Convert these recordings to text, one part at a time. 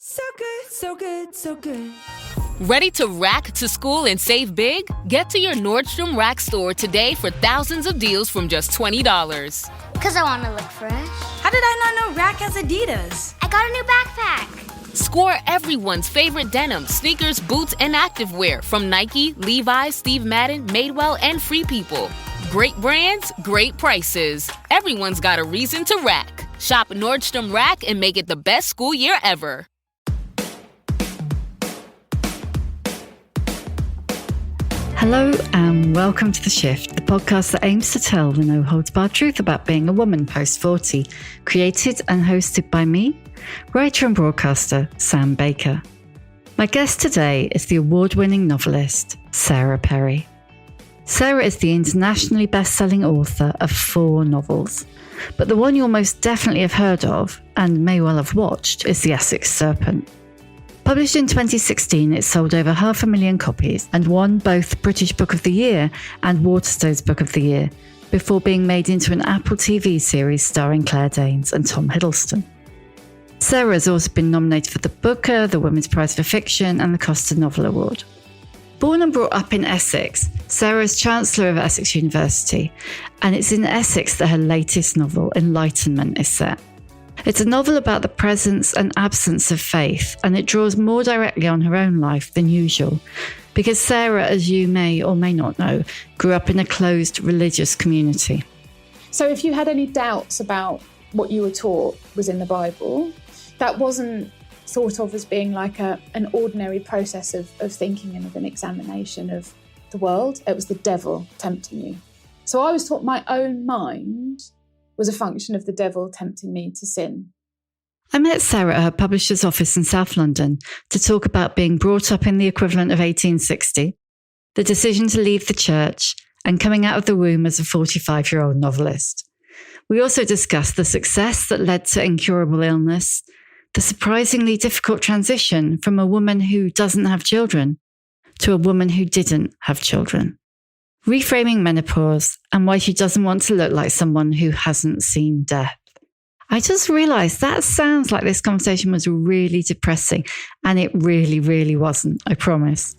So good, so good, so good. Ready to rack to school and save big? Get to your Nordstrom Rack store today for thousands of deals from just $20. Because I want to look fresh. How did I not know Rack has Adidas? I got a new backpack. Score everyone's favorite denim, sneakers, boots, and activewear from Nike, Levi's, Steve Madden, Madewell, and Free People. Great brands, great prices. Everyone's got a reason to rack. Shop Nordstrom Rack and make it the best school year ever. Hello and welcome to The Shift, the podcast that aims to tell the no-holds-barred truth about being a woman post-40, created and hosted by me, writer and broadcaster Sam Baker. My guest today is the award-winning novelist, Sarah Perry. Sarah is the internationally best-selling author of 4 novels, but the one you'll most definitely have heard of, and may well have watched, is The Essex Serpent. Published in 2016, it sold over 500,000 copies and won both British Book of the Year and Waterstones Book of the Year, before being made into an Apple TV series starring Clare and Tom Hiddleston. Sarah has also been nominated for the Booker, the Women's Prize for Fiction, and the Costa Novel Award. Born and brought up in Essex, Sarah is Chancellor of Essex University, and it's in Essex that her latest novel, Enlightenment, is set. It's a novel about the presence and absence of faith, and it draws more directly on her own life than usual, because Sarah, as you may or may not know, grew up in a closed religious community. So if you had any doubts about what you were taught was in the Bible, that wasn't thought of as being like an ordinary process of thinking and of an examination of the world. It was the devil tempting you. So I was taught my own mind was a function of the devil tempting me to sin. I met Sarah at her publisher's office in South London to talk about being brought up in the equivalent of 1860, the decision to leave the church, and coming out of the womb as a 45-year-old novelist. We also discussed the success that led to incurable illness, the surprisingly difficult transition from a woman who doesn't have children to a woman who didn't have children, reframing menopause, and why she doesn't want to look like someone who hasn't seen death. I just realised that sounds like this conversation was really depressing, and it really, really wasn't, I promise.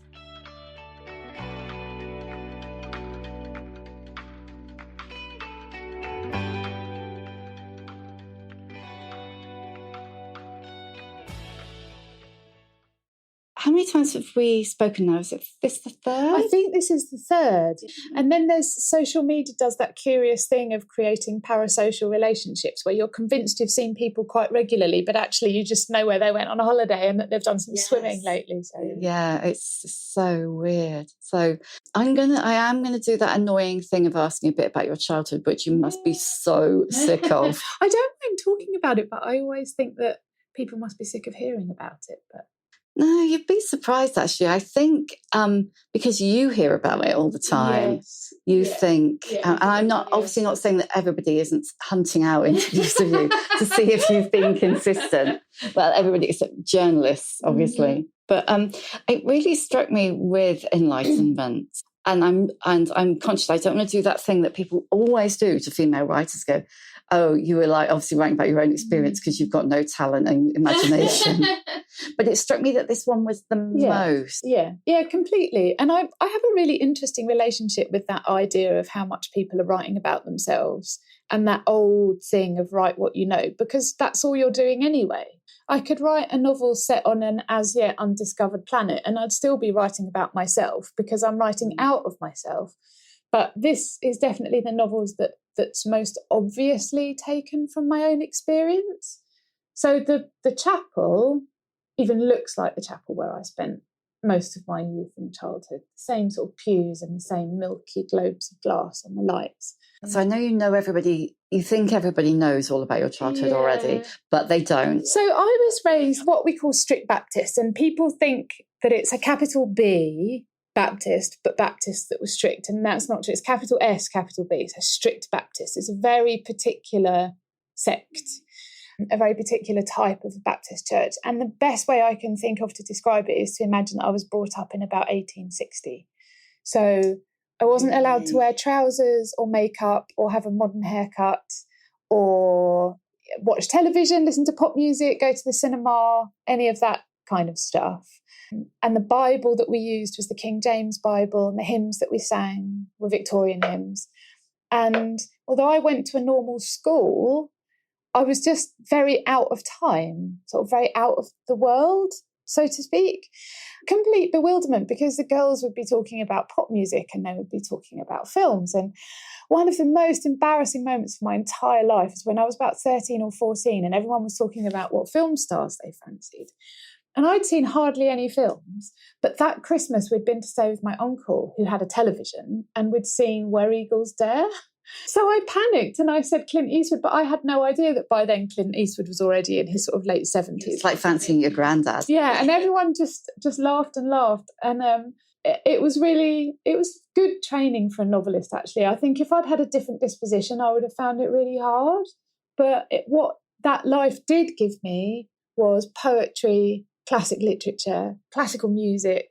How many times have we spoken now? Is this the third? I think this is the third. And then there's social media does that curious thing of creating parasocial relationships where you're convinced you've seen people quite regularly, but actually you just know where they went on a holiday and that they've done some swimming lately. So yeah, it's so weird. So I am gonna do that annoying thing of asking a bit about your childhood, which you must be so sick of. I don't mind talking about it, but I always think that people must be sick of hearing about it. But no, you'd be surprised, actually. I think because you hear about it all the time, you think, and I'm obviously not saying that everybody isn't hunting out interviews of you to see if you've been consistent. Well, everybody except journalists, obviously. But it really struck me with Enlightenment. And I'm conscious I don't want to do that thing that people always do to female writers, go, oh, you were like obviously writing about your own experience because you've got no talent and imagination. But it struck me that this one was the most. Yeah, completely. And I have a really interesting relationship with that idea of how much people are writing about themselves and that old thing of write what you know, because that's all you're doing anyway. I could write a novel set on an as yet undiscovered planet and I'd still be writing about myself because I'm writing out of myself. But this is definitely the novels that's most obviously taken from my own experience. So the chapel even looks like the chapel where I spent most of my youth and childhood. The same sort of pews and the same milky globes of glass on the lights. So I know you think everybody knows all about your childhood already, but they don't. So I was raised what we call strict Baptist, and people think that it's a capital B Baptist, but Baptist that was strict, and that's not true. It's capital S, capital B, so strict Baptist. It's a very particular sect, a very particular type of Baptist church. And the best way I can think of to describe it is to imagine that I was brought up in about 1860. So I wasn't allowed to wear trousers or makeup or have a modern haircut or watch television, listen to pop music, go to the cinema, any of that kind of stuff. And the Bible that we used was the King James Bible, and the hymns that we sang were Victorian hymns. And although I went to a normal school, I was just very out of time, sort of very out of the world, so to speak. Complete bewilderment, because the girls would be talking about pop music and they would be talking about films. And one of the most embarrassing moments of my entire life is when I was about 13 or 14 and everyone was talking about what film stars they fancied. And I'd seen hardly any films, but that Christmas we'd been to stay with my uncle who had a television, and we'd seen Where Eagles Dare. So I panicked and I said Clint Eastwood, but I had no idea that by then Clint Eastwood was already in his sort of late 70s. It's like fancying your granddad. Yeah, and everyone just laughed and laughed. And it was good training for a novelist, actually. I think if I'd had a different disposition, I would have found it really hard. But what that life did give me was poetry, classic literature, classical music,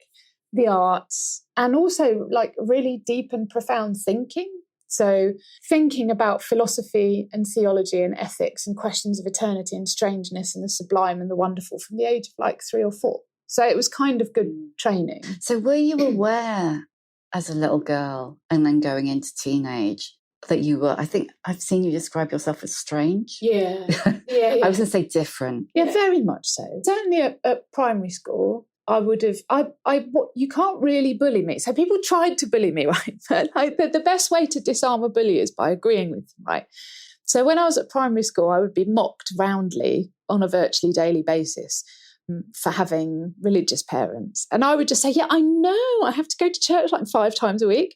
the arts, and also like really deep and profound thinking. So thinking about philosophy and theology and ethics and questions of eternity and strangeness and the sublime and the wonderful from the age of like 3 or 4. So it was kind of good training. So were you aware as a little girl and then going into teenage that you were, I think I've seen you describe yourself as strange? Yeah. I was going to say different. Yeah, very much so. Certainly at primary school, I would have, you can't really bully me. So people tried to bully me, right? But the best way to disarm a bully is by agreeing with them, right? So when I was at primary school, I would be mocked roundly on a virtually daily basis for having religious parents. And I would just say, yeah, I know, I have to go to church like 5 times a week.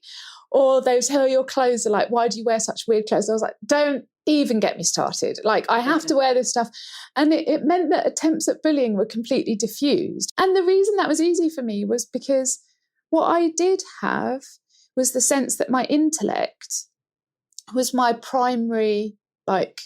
Or they would say, oh, your clothes are like, why do you wear such weird clothes? And I was like, don't even get me started. Like, I have to wear this stuff. And it meant that attempts at bullying were completely diffused. And the reason that was easy for me was because what I did have was the sense that my intellect was my primary, like,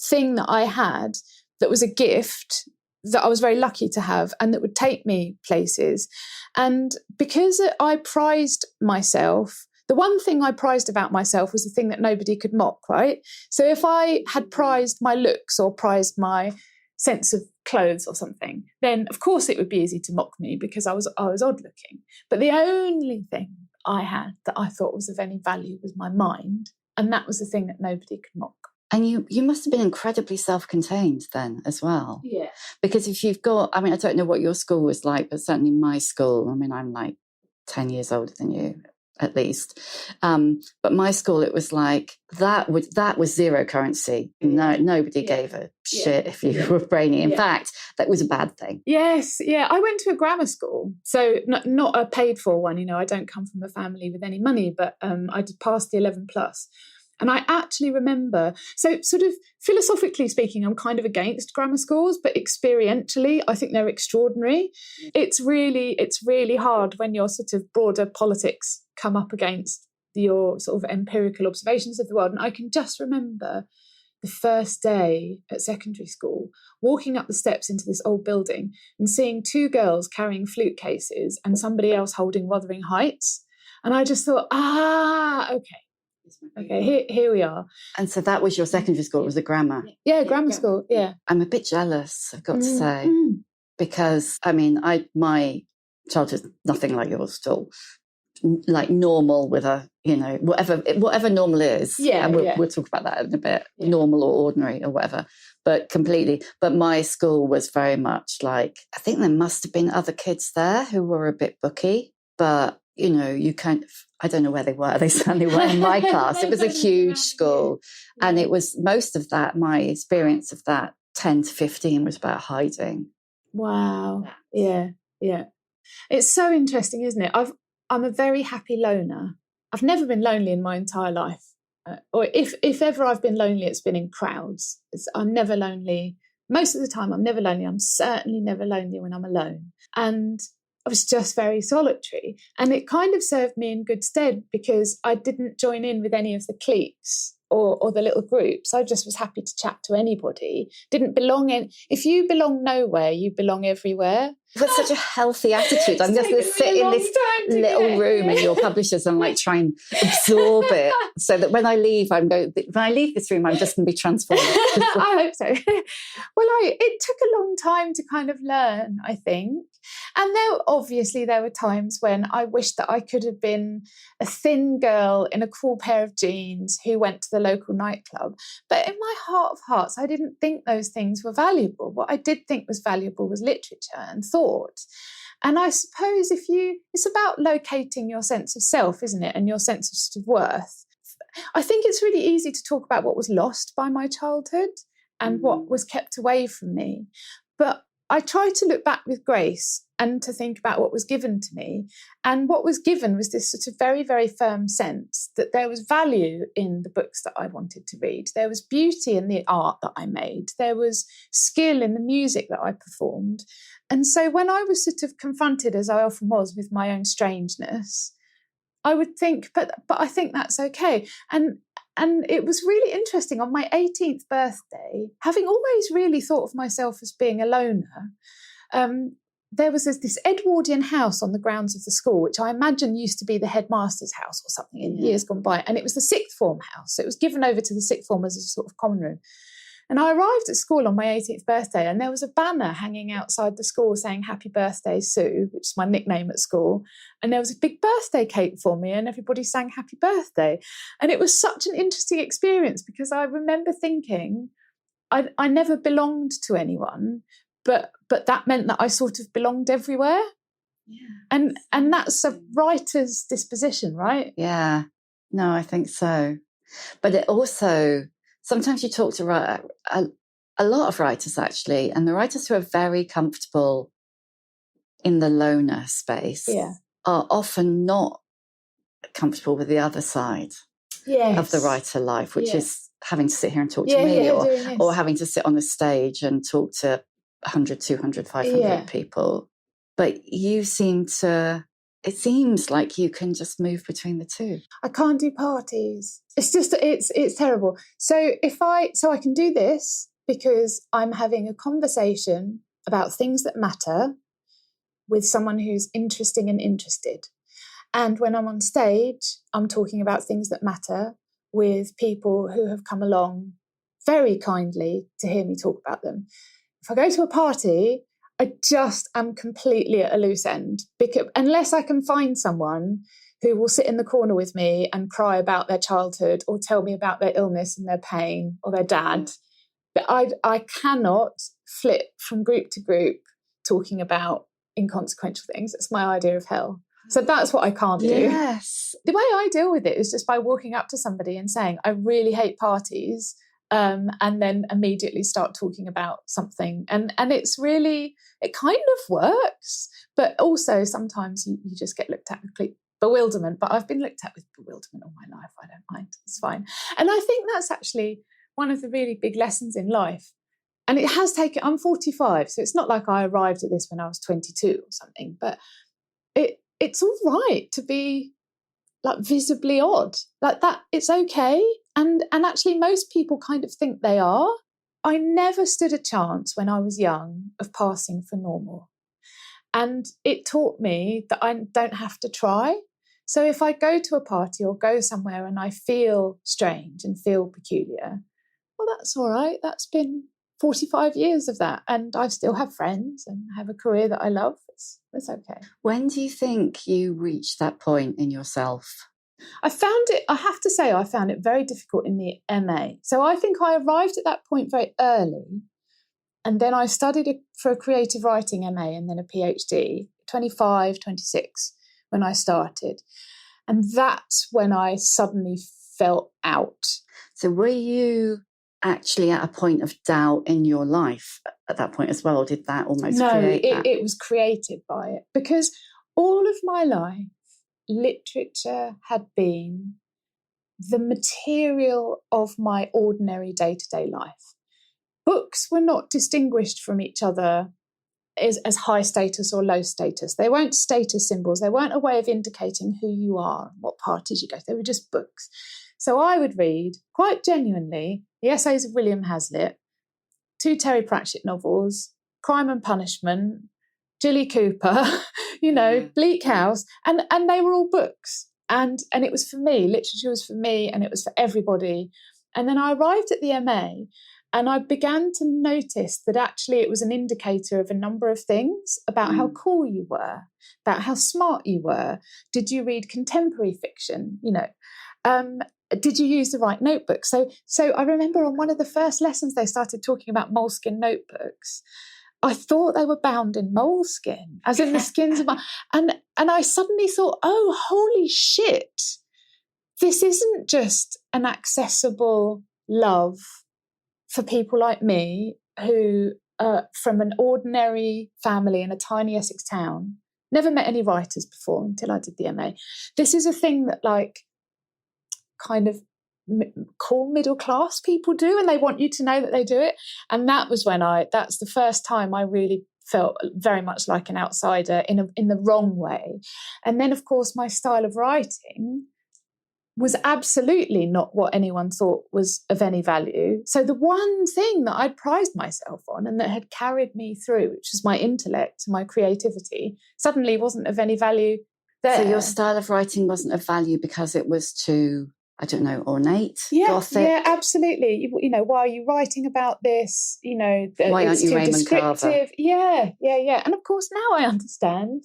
thing that I had that was a gift that I was very lucky to have and that would take me places. And because I prized myself, the one thing I prized about myself was the thing that nobody could mock, right? So if I had prized my looks or prized my sense of clothes or something, then of course it would be easy to mock me because I was odd looking. But the only thing I had that I thought was of any value was my mind. And that was the thing that nobody could mock. And you must have been incredibly self-contained then as well. Yeah. Because if you've got, I mean, I don't know what your school was like, but certainly my school, I mean, I'm like 10 years older than you, at least. But my school, it was like, that was zero currency. No, nobody gave a shit if you were brainy. In fact, that was a bad thing. Yes, yeah. I went to a grammar school, so not a paid for one. You know, I don't come from a family with any money, but I did pass the 11 plus. And I actually remember, so sort of philosophically speaking, I'm kind of against grammar schools, but experientially, I think they're extraordinary. It's really hard when your sort of broader politics come up against your sort of empirical observations of the world. And I can just remember the first day at secondary school, walking up the steps into this old building and seeing 2 girls carrying flute cases and somebody else holding Wuthering Heights. And I just thought, okay, here we are. And so that was your secondary school, it was a grammar? Yeah, grammar school, yeah. I'm a bit jealous, I've got to say, because, I mean, my childhood is nothing like yours at all. Like normal with a, you know, whatever normal is. Yeah, and we'll talk about that in a bit, normal or ordinary or whatever, but completely. But my school was very much like, I think there must have been other kids there who were a bit booky, but, you know, you kind of, I don't know where they were. They certainly were in my class. It was a huge school. Yeah. And it was most of that, my experience of that 10 to 15 was about hiding. Wow. Yeah. It's so interesting, isn't it? I'm a very happy loner. I've never been lonely in my entire life. Or if ever I've been lonely, it's been in crowds. I'm never lonely. Most of the time, I'm never lonely. I'm certainly never lonely when I'm alone. And I was just very solitary. And it kind of served me in good stead because I didn't join in with any of the cliques or the little groups. I just was happy to chat to anybody. Didn't belong in. If you belong nowhere, you belong everywhere. with such a healthy attitude. I'm just going to sit in this little room in your publishers and like try and absorb it, so that when I leave, when I leave this room, I'm just going to be transformed. I hope so. Well, it took a long time to kind of learn, I think. And there were times when I wished that I could have been a thin girl in a cool pair of jeans who went to the local nightclub. But in my heart of hearts, I didn't think those things were valuable. What I did think was valuable was literature and thought. And I suppose it's about locating your sense of self, isn't it? And your sense of sort of worth. I think it's really easy to talk about what was lost by my childhood and what was kept away from me. But I try to look back with grace and to think about what was given to me. And what was given was this sort of very, very firm sense that there was value in the books that I wanted to read. There was beauty in the art that I made. There was skill in the music that I performed. And so when I was sort of confronted, as I often was, with my own strangeness, I would think, but I think that's okay. And it was really interesting. On my 18th birthday, having always really thought of myself as being a loner, there was this Edwardian house on the grounds of the school, which I imagine used to be the headmaster's house or something in years gone by. And it was the sixth form house. So it was given over to the sixth form as a sort of common room. And I arrived at school on my 18th birthday, and there was a banner hanging outside the school saying "Happy Birthday, Sue," which is my nickname at school. And there was a big birthday cake for me, and everybody sang "Happy Birthday." And it was such an interesting experience, because I remember thinking I never belonged to anyone, but that meant that I sort of belonged everywhere. Yeah. And that's a writer's disposition, right? Yeah. No, I think so. But it also, sometimes you talk to a lot of writers, actually, and the writers who are very comfortable in the loner space are often not comfortable with the other side of the writer life, which is having to sit here and talk to me, or having to sit on the stage and talk to 100, 200, 500 people. But you seem to... It seems like you can just move between the two. I can't do parties. It's just, it's terrible. So I can do this because I'm having a conversation about things that matter with someone who's interesting and interested. And when I'm on stage, I'm talking about things that matter with people who have come along very kindly to hear me talk about them. If I go to a party, I just am completely at a loose end, because unless I can find someone who will sit in the corner with me and cry about their childhood or tell me about their illness and their pain or their dad, but I cannot flip from group to group talking about inconsequential things. It's my idea of hell. So that's what I can't do. Yes. The way I deal with it is just by walking up to somebody and saying, I really hate parties. And then immediately start talking about something. And it's really, it kind of works, but also sometimes you just get looked at with complete bewilderment. But I've been looked at with bewilderment all my life. I don't mind. It's fine. And I think that's actually one of the really big lessons in life. And it has taken, I'm 45, so it's not like I arrived at this when I was 22 or something, but it's all right to be like visibly odd, like that. It's okay. And actually most people kind of think they are. I never stood a chance when I was young of passing for normal. And it taught me that I don't have to try. So if I go to a party or go somewhere and I feel strange and feel peculiar, well, that's all right. That's been 45 years of that. And I still have friends and have a career that I love. It's okay. When do you think you reached that point in yourself? I have to say, I found it very difficult in the MA. So I think I arrived at that point very early. And then I studied for a creative writing MA and then a PhD, 25, 26, when I started. And that's when I suddenly felt out. So were you actually at a point of doubt in your life at that point as well? Or did that almost create that? It was created by it. Because all of my life, literature had been the material of my ordinary day-to-day life. Books were not distinguished from each other as high status or low status. They weren't status symbols. They weren't a way of indicating who you are, what parties you go to. They were just books. So I would read, quite genuinely, the essays of William Hazlitt, 2 Terry Pratchett novels, Crime and Punishment, Jilly Cooper, Bleak House, and they were all books. And it was for me, literature was for me, and it was for everybody. And then I arrived at the MA, and I began to notice that actually it was an indicator of a number of things about how cool you were, about how smart you were. Did you read contemporary fiction? Did you use the right notebook? So I remember on one of the first lessons they started talking about moleskin notebooks. I thought they were bound in moleskin, as in the skins of and I suddenly thought, oh, holy shit, this isn't just an accessible love for people like me who are from an ordinary family in a tiny Essex town, never met any writers before until I did the MA. This is a thing that kind of cool middle class people do, and they want you to know that they do it. And that was that's the first time I really felt very much like an outsider in the wrong way. And then, of course, my style of writing was absolutely not what anyone thought was of any value. So the one thing that I'd prized myself on and that had carried me through, which was my intellect, my creativity, suddenly wasn't of any value there. So your style of writing wasn't of value because it was too, I don't know, ornate, gothic? Yeah, absolutely. Why are you writing about this? Why it's aren't you too Raymond descriptive. Carver? Yeah. And of course, now I understand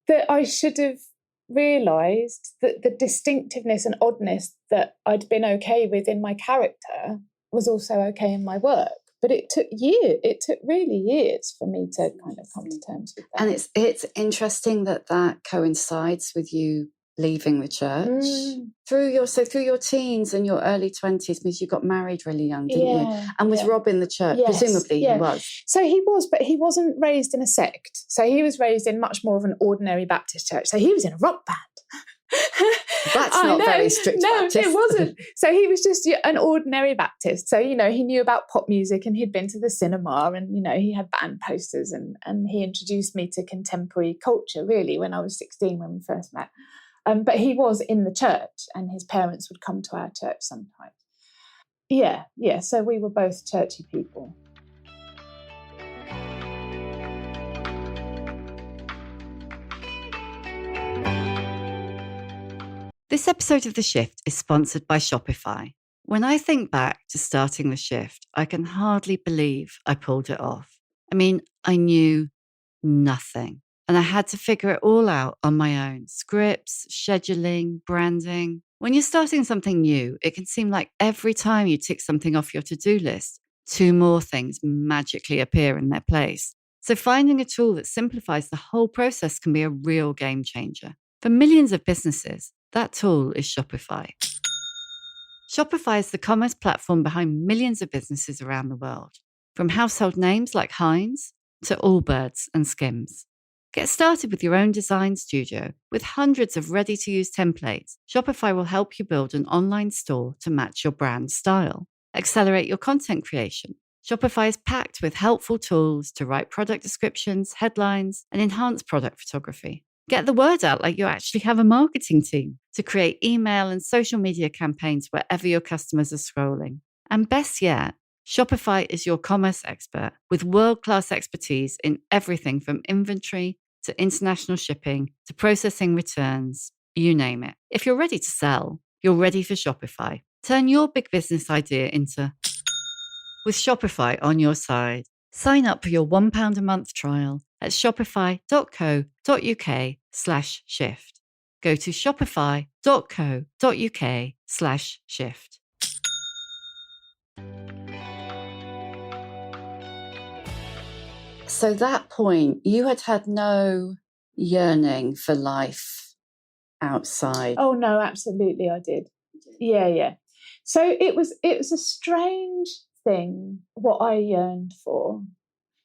that I should have realised that the distinctiveness and oddness that I'd been okay with in my character was also okay in my work. But it took years. It took really years for me to kind of come to terms with that. And it's interesting that coincides with you leaving the church through your teens and your early 20s, because you got married really young, didn't you? And was Rob in the church? Yes, presumably he was. So he was, but he wasn't raised in a sect. So he was raised in much more of an ordinary Baptist church. So he was in a rock band. That's not very strict Baptist. No, it wasn't. So he was just an ordinary Baptist. So, he knew about pop music and he'd been to the cinema and, he had band posters and he introduced me to contemporary culture, really, when I was 16, when we first met. But he was in the church and his parents would come to our church sometimes. Yeah. So we were both churchy people. This episode of The Shift is sponsored by Shopify. When I think back to starting The Shift, I can hardly believe I pulled it off. I mean, I knew nothing. And I had to figure it all out on my own. Scripts, scheduling, branding. When you're starting something new, it can seem like every time you tick something off your to-do list, 2 more things magically appear in their place. So finding a tool that simplifies the whole process can be a real game changer. For millions of businesses, that tool is Shopify. Shopify is the commerce platform behind millions of businesses around the world. From household names like Heinz to Allbirds and Skims. Get started with your own design studio. With hundreds of ready-to-use templates, Shopify will help you build an online store to match your brand style. Accelerate your content creation. Shopify is packed with helpful tools to write product descriptions, headlines, and enhance product photography. Get the word out like you actually have a marketing team to create email and social media campaigns wherever your customers are scrolling. And best yet, Shopify is your commerce expert with world-class expertise in everything from inventory to international shipping to processing returns, you name it. If you're ready to sell, you're ready for Shopify. Turn your big business idea into with Shopify on your side. Sign up for your £1 a month trial at shopify.co.uk/shift. Go to shopify.co.uk/shift. So that point, you had no yearning for life outside. Oh no, absolutely, I did. Yeah. So it was a strange thing what I yearned for.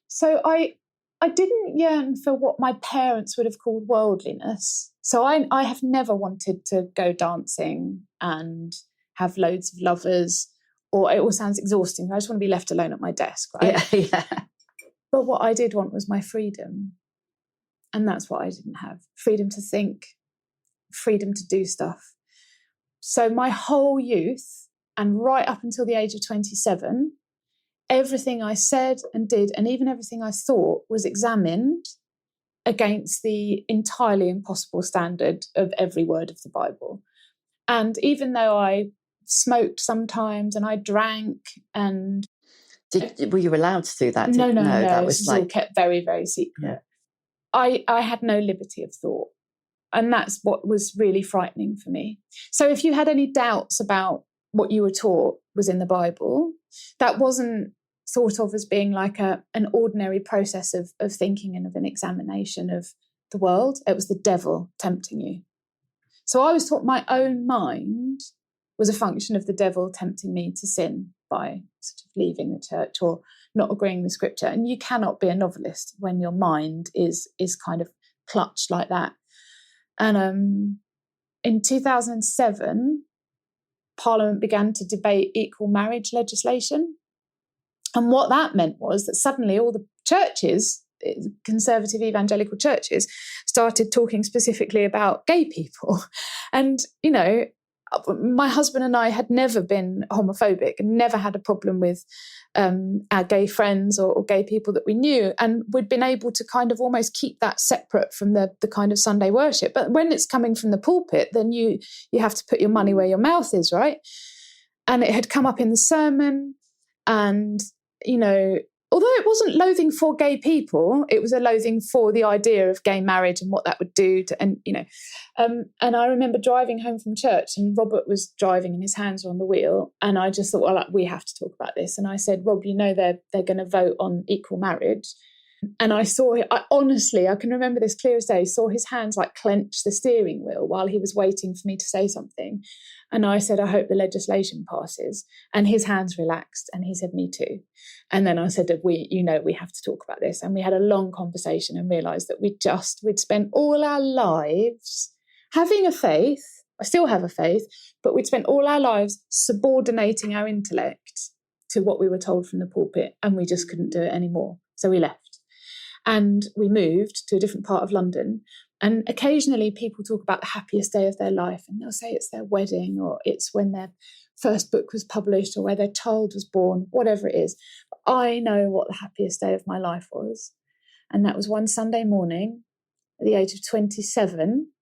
So I didn't yearn for what my parents would have called worldliness. So I have never wanted to go dancing and have loads of lovers, or it all sounds exhausting. I just want to be left alone at my desk, right? Yeah. But what I did want was my freedom. And that's what I didn't have. Freedom to think, freedom to do stuff. So my whole youth, and right up until the age of 27, everything I said and did, and even everything I thought, was examined against the entirely impossible standard of every word of the Bible. And even though I smoked sometimes and I drank and... Were you allowed to do that? No. That was this was all kept very, very secret. I had no liberty of thought. And that's what was really frightening for me. So if you had any doubts about what you were taught was in the Bible, that wasn't thought of as being like an ordinary process of thinking and of an examination of the world. It was the devil tempting you. So I was taught my own mind was a function of the devil tempting me to sin by sort of leaving the church or not agreeing with scripture. And you cannot be a novelist when your mind is kind of clutched like that. And in 2007, Parliament began to debate equal marriage legislation. And what that meant was that suddenly all the churches, conservative evangelical churches, started talking specifically about gay people. And, you know, my husband and I had never been homophobic and never had a problem with our gay friends or gay people that we knew. And we'd been able to kind of almost keep that separate from the kind of Sunday worship. But when it's coming from the pulpit, then you have to put your money where your mouth is, right? And it had come up in the sermon. And, you know, although it wasn't loathing for gay people, it was a loathing for the idea of gay marriage and what that would do to, and, you know, and I remember driving home from church and Robert was driving and his hands were on the wheel. And I just thought, well, we have to talk about this. And I said, Rob, you know, they're going to vote on equal marriage. And I saw, I can remember this clear as day, saw his hands like clench the steering wheel while he was waiting for me to say something. And I said, I hope the legislation passes. And his hands relaxed and he said, me too. And then I said, we have to talk about this. And we had a long conversation and realised that we'd spent all our lives having a faith. I still have a faith, but we'd spent all our lives subordinating our intellect to what we were told from the pulpit, and we just couldn't do it anymore. So we left. And we moved to a different part of London. And occasionally people talk about the happiest day of their life, and they'll say it's their wedding or it's when their first book was published or where their child was born, whatever it is. But I know what the happiest day of my life was. And that was one Sunday morning at the age of 27.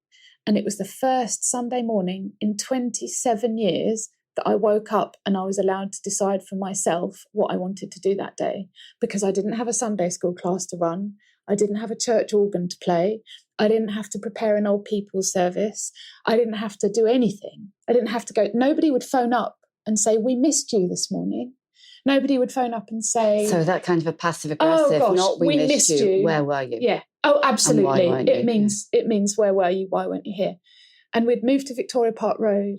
And it was the first Sunday morning in 27 years that I woke up and I was allowed to decide for myself what I wanted to do that day, because I didn't have a Sunday school class to run. I didn't have a church organ to play. I didn't have to prepare an old people's service. I didn't have to do anything. I didn't have to go. Nobody would phone up and say, we missed you this morning. Nobody would phone up and say... So that kind of a passive aggressive, not we missed you. Where were you? Yeah. Oh, absolutely. It means where were you? Why weren't you here? And we'd moved to Victoria Park Road.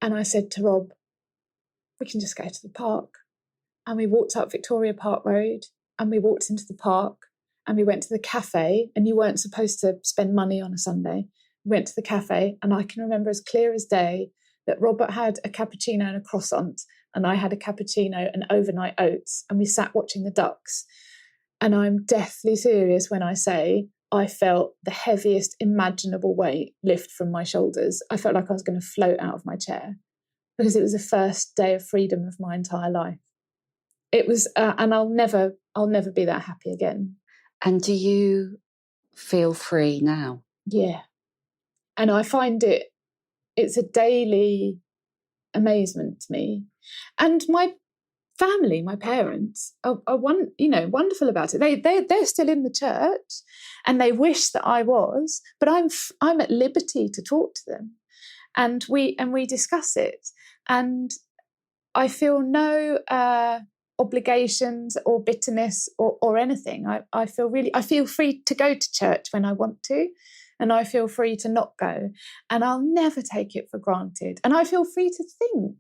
And I said to Rob, we can just go to the park. And we walked up Victoria Park Road and we walked into the park and we went to the cafe, and you weren't supposed to spend money on a Sunday. We went to the cafe, and I can remember as clear as day that Robert had a cappuccino and a croissant and I had a cappuccino and overnight oats, and we sat watching the ducks. And I'm deathly serious when I say I felt the heaviest imaginable weight lift from my shoulders. I felt like I was going to float out of my chair, because it was the first day of freedom of my entire life. It was, and I'll never be that happy again. And do you feel free now? Yeah. And I find it's a daily amazement to me. And my family, my parents, are wonderful about it. They're still in the church, and they wish that I was, but I'm at liberty to talk to them, and we discuss it, and I feel no obligations or bitterness or anything. I feel free to go to church when I want to, and I feel free to not go, and I'll never take it for granted. And I feel free to think.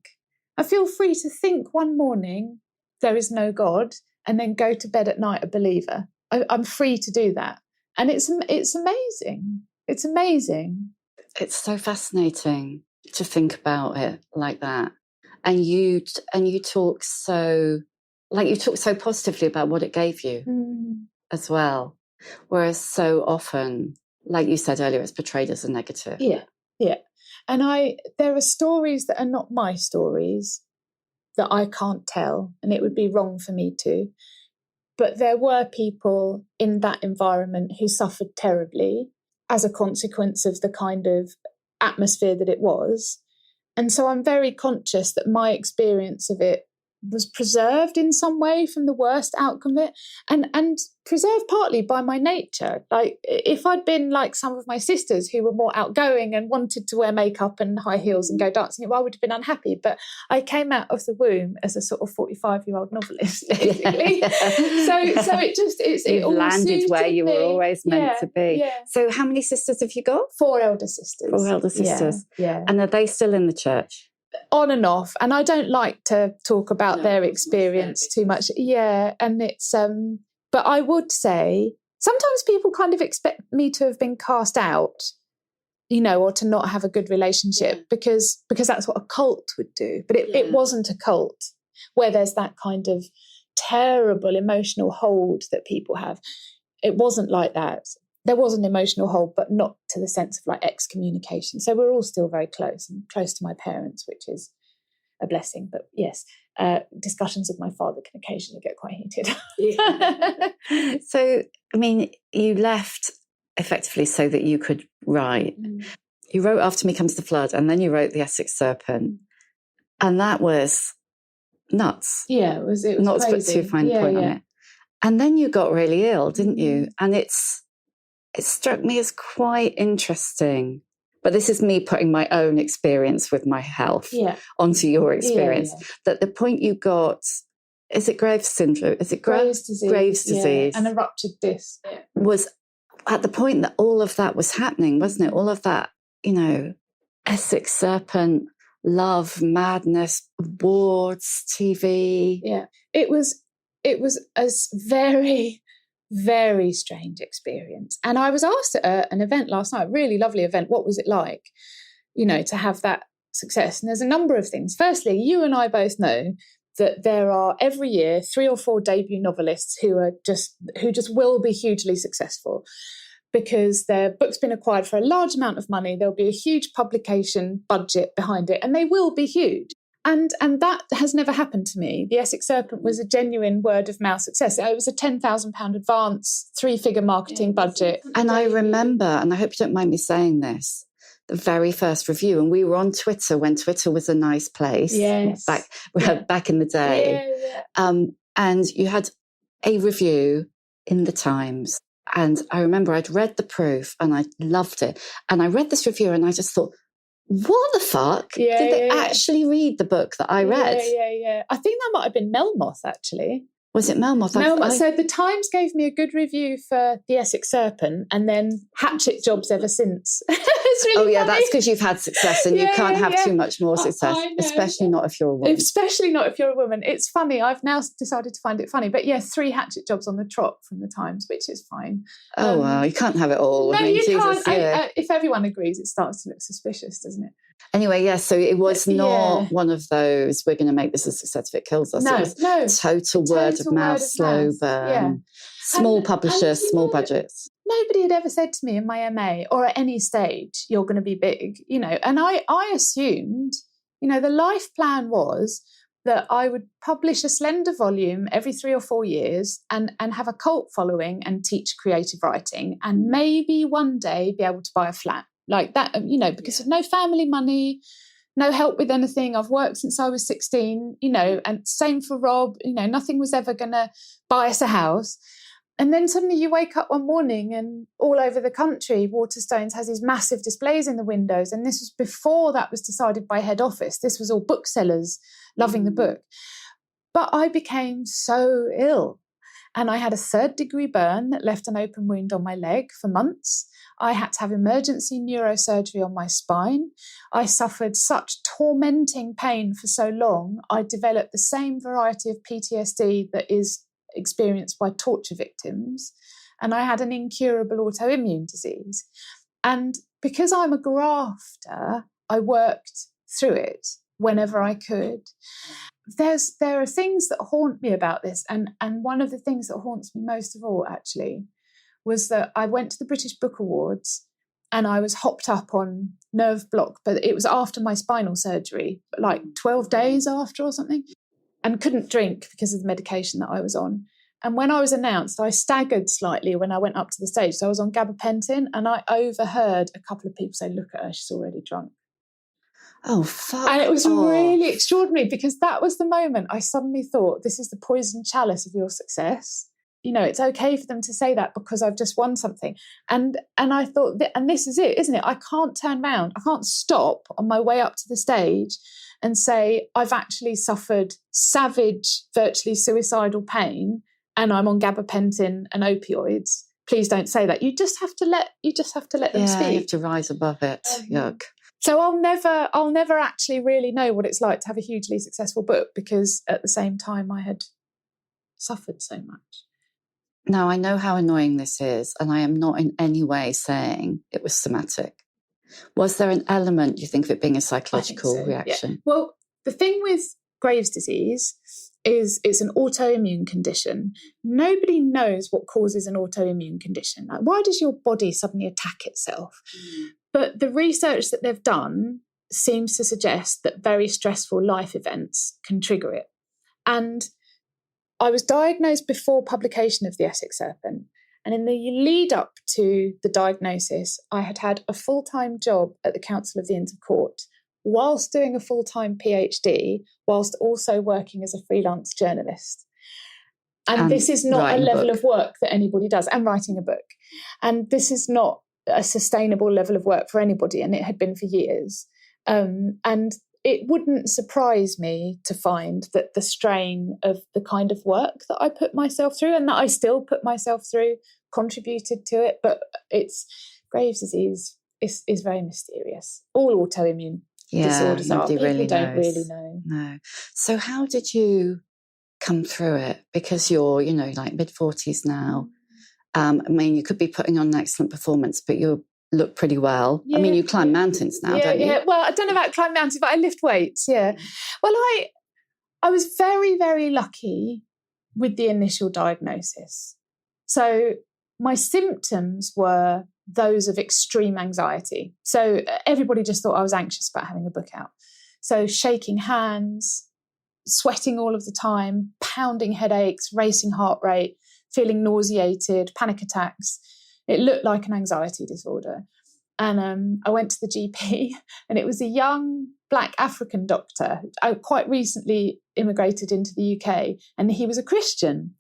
I feel free to think one morning there is no God, and then go to bed at night a believer. I'm free to do that, and it's amazing. It's amazing. It's so fascinating to think about it like that. And you talk so positively about what it gave you as well. Whereas so often, like you said earlier, it's portrayed as a negative. Yeah. And there are stories that are not my stories that I can't tell, and it would be wrong for me to. But there were people in that environment who suffered terribly as a consequence of the kind of atmosphere that it was. And so I'm very conscious that my experience of it was preserved in some way from the worst outcome of it, and preserved partly by my nature. Like, if I'd been like some of my sisters who were more outgoing and wanted to wear makeup and high heels and go dancing, well, I would have been unhappy. But I came out of the womb as a sort of 45-year-old novelist, basically. So it all landed where you were always meant to be. Yeah. So how many sisters have you got? 4 elder sisters. 4 elder sisters. Yeah. And are they still in the church? On and off, and I don't like to talk about their experience too much. Yeah, and it's but I would say sometimes people kind of expect me to have been cast out, or to not have a good relationship because that's what a cult would do. But it wasn't a cult where there's that kind of terrible emotional hold that people have. It wasn't like that. There was an emotional hold, but not to the sense of like excommunication. So we're all still very close and close to my parents, which is a blessing. But yes, discussions with my father can occasionally get quite heated. So, I mean, you left effectively so that you could write. You wrote After Me Comes the Flood, and then you wrote The Essex Serpent. And that was nuts. Yeah, it was not crazy. To put too fine a point on it. And then you got really ill, didn't you? And it struck me as quite interesting. But this is me putting my own experience with my health onto your experience. That the point you got, is it Graves' syndrome? Is it Graves' disease? Graves' disease. And a ruptured disc. Was at the point that all of that was happening, wasn't it? All of that, Essex Serpent, love, madness, awards, TV. Yeah. It was a very, very strange experience. And I was asked at an event last night, a really lovely event, what was it like, to have that success? And there's a number of things. Firstly, you and I both know that there are every year 3 or 4 debut novelists who just will be hugely successful because their book's been acquired for a large amount of money. There'll be a huge publication budget behind it, and they will be huge. And that has never happened to me. The Essex Serpent was a genuine word of mouth success. It was a £10,000 advance, 3-figure marketing budget. And I remember, and I hope you don't mind me saying this, the very first review, and we were on Twitter when Twitter was a nice place. Yes. Back in the day. And you had a review in the Times. And I remember I'd read the proof and I loved it. And I read this review and I just thought, what the fuck? Did they actually read the book that I read? Yeah. I think that might have been Melmoth, actually. Was it Melmoth? So the Times gave me a good review for The Essex Serpent and then hatchet jobs ever since. It's really funny. That's because you've had success and you can't have too much more success, especially not if you're a woman. Especially not if you're a woman. It's funny. I've now decided to find it funny. But 3 hatchet jobs on the trot from the Times, which is fine. Oh, well, you can't have it all. No, you can't. If everyone agrees, it starts to look suspicious, doesn't it? Anyway, so it was not one of those, we're going to make this a success if it kills us. No, it was total word of mouth, slow burn, small publishers, small budgets. Nobody had ever said to me in my MA or at any stage, you're going to be big, and I assumed, the life plan was that I would publish a slender volume every 3 or 4 years and have a cult following and teach creative writing and maybe one day be able to buy a flat. Like that, because of no family money, no help with anything. I've worked since I was 16, and same for Rob, nothing was ever going to buy us a house. And then suddenly you wake up one morning and all over the country, Waterstones has these massive displays in the windows. And this was before that was decided by head office. This was all booksellers loving the book. But I became so ill. And I had a 3rd-degree burn that left an open wound on my leg for months. I had to have emergency neurosurgery on my spine. I suffered such tormenting pain for so long, I developed the same variety of PTSD that is experienced by torture victims. And I had an incurable autoimmune disease. And because I'm a grafter, I worked through it whenever I could. There are things that haunt me about this. And one of the things that haunts me most of all, actually, was that I went to the British Book Awards and I was hopped up on nerve block, but it was after my spinal surgery, like 12 days after or something, and couldn't drink because of the medication that I was on. And when I was announced, I staggered slightly when I went up to the stage. So I was on gabapentin, and I overheard a couple of people say, "Look at her, she's already drunk." Oh, fuck. And it was off. really extraordinary, because that was the moment I suddenly thought, this is the poison chalice of your success. You know, it's okay for them to say that because I've just won something. And I thought, and this is it, isn't it? I can't turn around. I can't stop on my way up to the stage and say, I've actually suffered savage, virtually suicidal pain, and I'm on gabapentin and opioids. Please don't say that. You just have to let them speak. You have to rise above it. Yuck. So I'll never actually really know what it's like to have a hugely successful book, because at the same time I had suffered so much. Now, I know how annoying this is, and I am not in any way saying it was somatic. Was there an element, you think, of it being a psychological reaction? Yeah. Well, the thing with Graves' disease is it's an autoimmune condition. Nobody knows what causes an autoimmune condition. Like, why does your body suddenly attack itself? But the research that they've done seems to suggest that very stressful life events can trigger it. And I was diagnosed before publication of the Essex Serpent. And in the lead up to the diagnosis, I had a full-time job at the Council of the Inns of Court, whilst doing a full-time PhD, whilst also working as a freelance journalist. And this is not a level of work that anybody does, and writing a book. And this is not a sustainable level of work for anybody, and it had been for years. And it wouldn't surprise me to find that the strain of the kind of work that I put myself through, and that I still put myself through, contributed to it. But Graves' disease is very mysterious. All autoimmune disorders are. People really don't really know. No. So how did you come through it? Because you're, like mid-40s now. I mean, you could be putting on an excellent performance, but you look pretty well. Yeah. I mean, you climb mountains now, don't you? Yeah. Well, I don't know about climb mountains, but I lift weights, yeah. Well, I was very, very lucky with the initial diagnosis. So my symptoms were those of extreme anxiety. So everybody just thought I was anxious about having a book out. So shaking hands, sweating all of the time, pounding headaches, racing heart rate, feeling nauseated, panic attacks. It looked like an anxiety disorder. And I went to the GP, and it was a young Black African doctor who quite recently immigrated into the UK, and he was a Christian.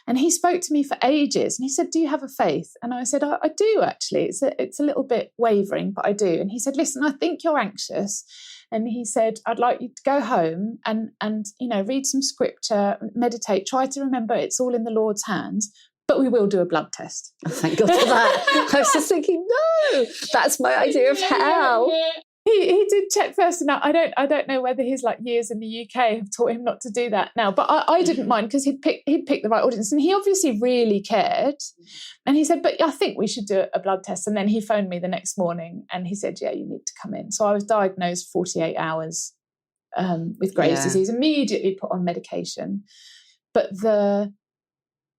And he spoke to me for ages, and he said, "Do you have a faith?" And I said, I do, actually. It's a little bit wavering, but I do. And he said, "Listen, I think you're anxious." And he said, "I'd like you to go home and read some scripture, meditate, try to remember it's all in the Lord's hands, but we will do a blood test." Oh, thank God for that. I was just thinking, no, that's my idea of hell. Yeah. He did check first, and I don't know whether his years in the UK have taught him not to do that now. But I didn't mind, because he'd picked the right audience, and he obviously really cared. And he said, "But I think we should do a blood test." And then he phoned me the next morning, and he said, "Yeah, you need to come in." So I was diagnosed 48 hours with Graves' disease, immediately put on medication. But the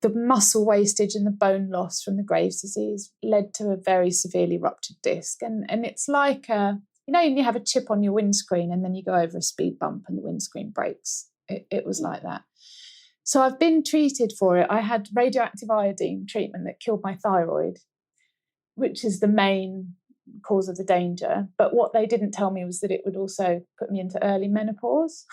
muscle wastage and the bone loss from the Graves' disease led to a very severely ruptured disc, and it's like you have a chip on your windscreen, and then you go over a speed bump and the windscreen breaks. It was like that. So I've been treated for it. I had radioactive iodine treatment that killed my thyroid, which is the main cause of the danger. But what they didn't tell me was that it would also put me into early menopause.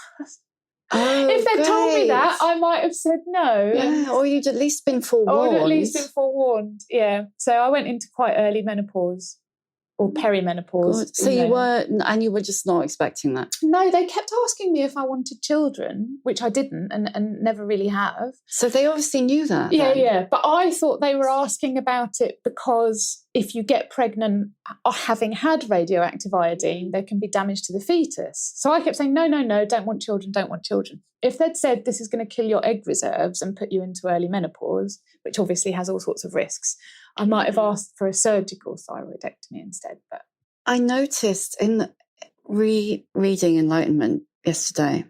Oh, if they'd told me that, I might have said no. Yeah, or you'd at least been forewarned. Yeah. So I went into quite early menopause, or perimenopause. God. So you were just not expecting that? No, they kept asking me if I wanted children, which I didn't and never really have. So they obviously knew that. Yeah. But I thought they were asking about it because if you get pregnant having had radioactive iodine, there can be damage to the fetus. So I kept saying, no, don't want children. If they'd said this is going to kill your egg reserves and put you into early menopause, which obviously has all sorts of risks, I might have asked for a surgical thyroidectomy instead. But I noticed in reading Enlightenment yesterday,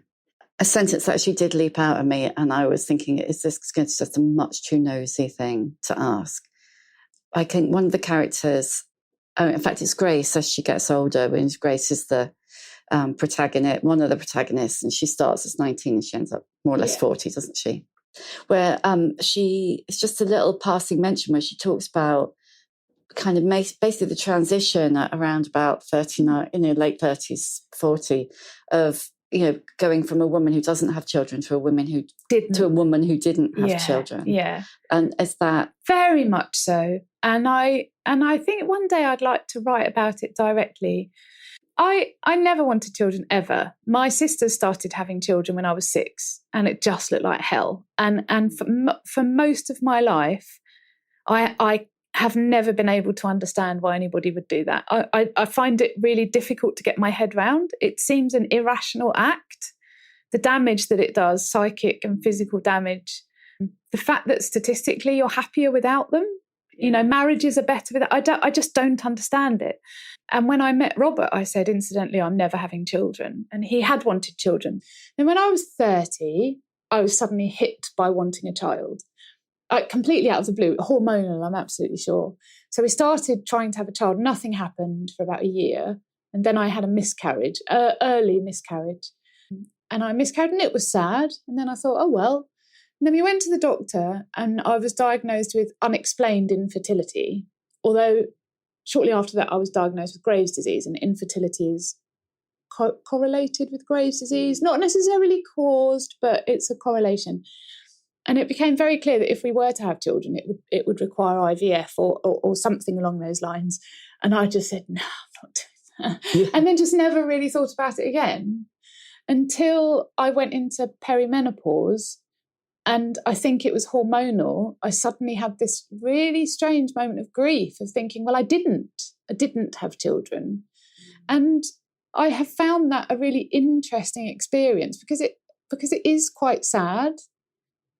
a sentence that actually did leap out at me, and I was thinking, is this just a much too nosy thing to ask? I think one of the characters, in fact, it's Grace as she gets older, and Grace is the protagonist, one of the protagonists, and she starts as 19 and she ends up more or less 40, doesn't she? where it's just a little passing mention where she talks about kind of basically the transition at around about 39, late 30s, 40, of, going from a woman who doesn't have children to a woman who didn't have children. Yeah. And is that very much so? And I think one day I'd like to write about it directly. I never wanted children ever. My sister started having children when I was 6, and it just looked like hell. And for most of my life, I have never been able to understand why anybody would do that. I find it really difficult to get my head round. It seems an irrational act. The damage that it does, psychic and physical damage, the fact that statistically you're happier without them, marriages are better without. I just don't understand it. And when I met Robert, I said, incidentally, I'm never having children. And he had wanted children. And when I was 30, I was suddenly hit by wanting a child. Completely out of the blue, hormonal, I'm absolutely sure. So we started trying to have a child. Nothing happened for about a year. And then I had a miscarriage, early miscarriage. And I miscarried, and it was sad. And then I thought, oh, well. And then we went to the doctor, and I was diagnosed with unexplained infertility. Although shortly after that, I was diagnosed with Graves' disease, and infertility is correlated with Graves' disease. Not necessarily caused, but it's a correlation. And it became very clear that if we were to have children, it would require IVF or something along those lines. And I just said, no, I'm not doing that. Yeah. And then just never really thought about it again until I went into perimenopause. And I think it was hormonal. I suddenly had this really strange moment of grief of thinking, well, I didn't have children. And I have found that a really interesting experience because it is quite sad.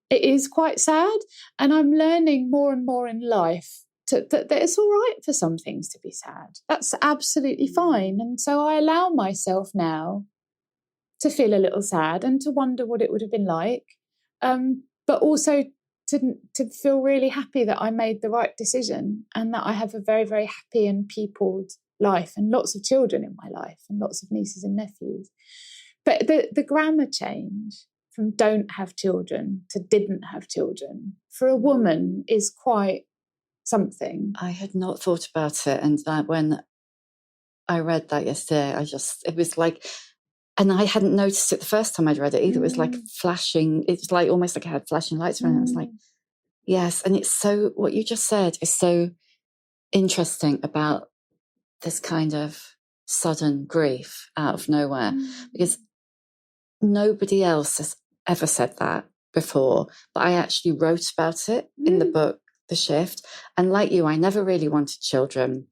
It is quite sad. And I'm learning more and more in life that it's all right for some things to be sad. That's absolutely fine. And so I allow myself now to feel a little sad and to wonder what it would have been like. But also to feel really happy that I made the right decision and that I have a very, very happy and peopled life and lots of children in my life and lots of nieces and nephews. But the grammar change from don't have children to didn't have children for a woman is quite something. I had not thought about it. And that when I read that yesterday, it was like, and I hadn't noticed it the first time I'd read it either. It was like flashing. It's like almost like I had flashing lights around it. I was like, yes. And it's so, what you just said is so interesting about this kind of sudden grief out of nowhere, because nobody else has ever said that before. But I actually wrote about it in the book, The Shift. And like you, I never really wanted children.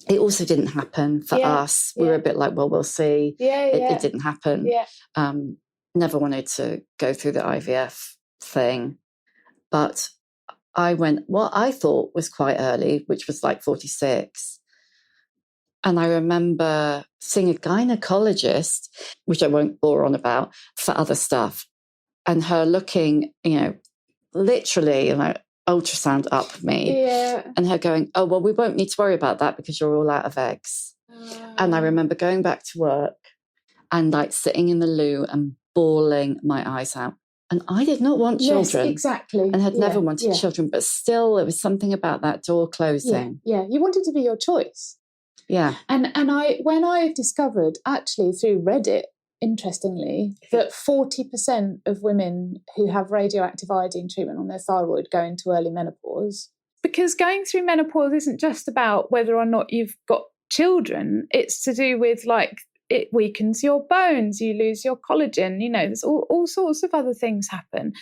It also didn't happen for us. We were a bit like, well, we'll see. It didn't happen. Never wanted to go through the IVF thing. But I went what I thought was quite early, which was like 46. And I remember seeing a gynecologist, which I won't bore on about, for other stuff. And her looking, literally like ultrasound up me. And her going, oh, well, we won't need to worry about that because you're all out of eggs. And I remember going back to work and like sitting in the loo and bawling my eyes out. And I did not want children. Yes, exactly. And had never wanted children. But still, there was something about that door closing. Yeah, you wanted to be your choice. Yeah. And when I discovered, actually through Reddit, interestingly, that 40% of women who have radioactive iodine treatment on their thyroid go into early menopause. Because going through menopause isn't just about whether or not you've got children. It's to do with like it weakens your bones, you lose your collagen, there's all sorts of other things happen.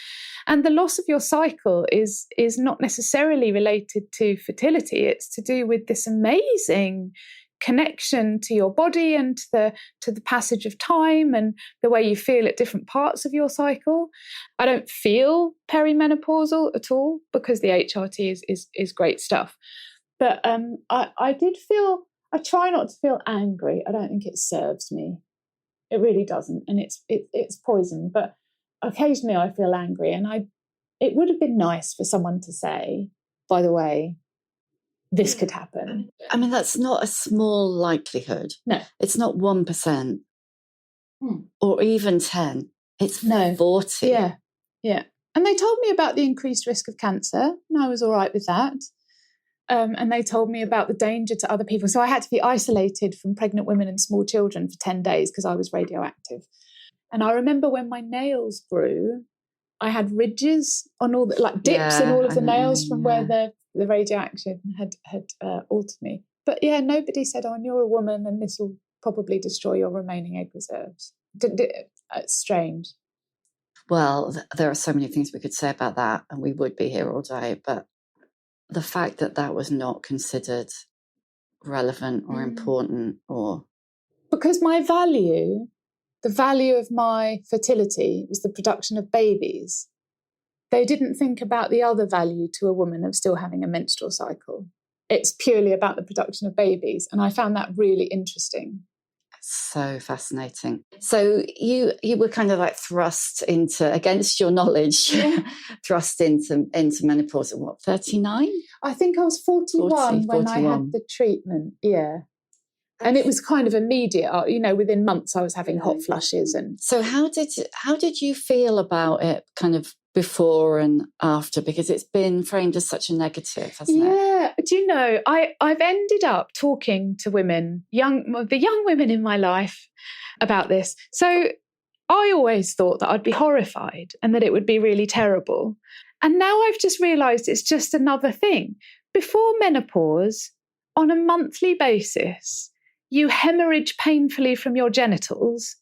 And the loss of your cycle is not necessarily related to fertility. It's to do with this amazing connection to your body and to the passage of time and the way you feel at different parts of your cycle. I don't feel perimenopausal at all because the HRT is great stuff. But I did feel, I try not to feel angry. I don't think it serves me. It really doesn't. And it's poison. But occasionally I feel angry. And it would have been nice for someone to say, by the way, this could happen. I mean, that's not a small likelihood. No. It's not 1% or even 10. It's 40. Yeah. And they told me about the increased risk of cancer, and I was all right with that. And they told me about the danger to other people. So I had to be isolated from pregnant women and small children for 10 days because I was radioactive. And I remember when my nails grew, I had ridges on all the, like dips in all of the nails from where the radioactive had altered me. But yeah, nobody said, oh, and you're a woman and this will probably destroy your remaining egg reserves. It's strange. Well, there are so many things we could say about that, and we would be here all day. But the fact that that was not considered relevant or important, or... Because my value, the value of my fertility was the production of babies. They didn't think about the other value to a woman of still having a menstrual cycle. It's purely about the production of babies. And I found that really interesting. So fascinating. So you were kind of like thrust into, against your knowledge, thrust into menopause at what, 39? I think I was 41 when I had the treatment, yeah. And it was kind of immediate, you know, within months I was having hot flushes. And so how did you feel about it kind of before and after? Because it's been framed as such a negative, hasn't it? Yeah, do you know, I've ended up talking to women, the young women in my life about this. So I always thought that I'd be horrified and that it would be really terrible. And now I've just realised it's just another thing. Before menopause, on a monthly basis, you hemorrhage painfully from your genitals,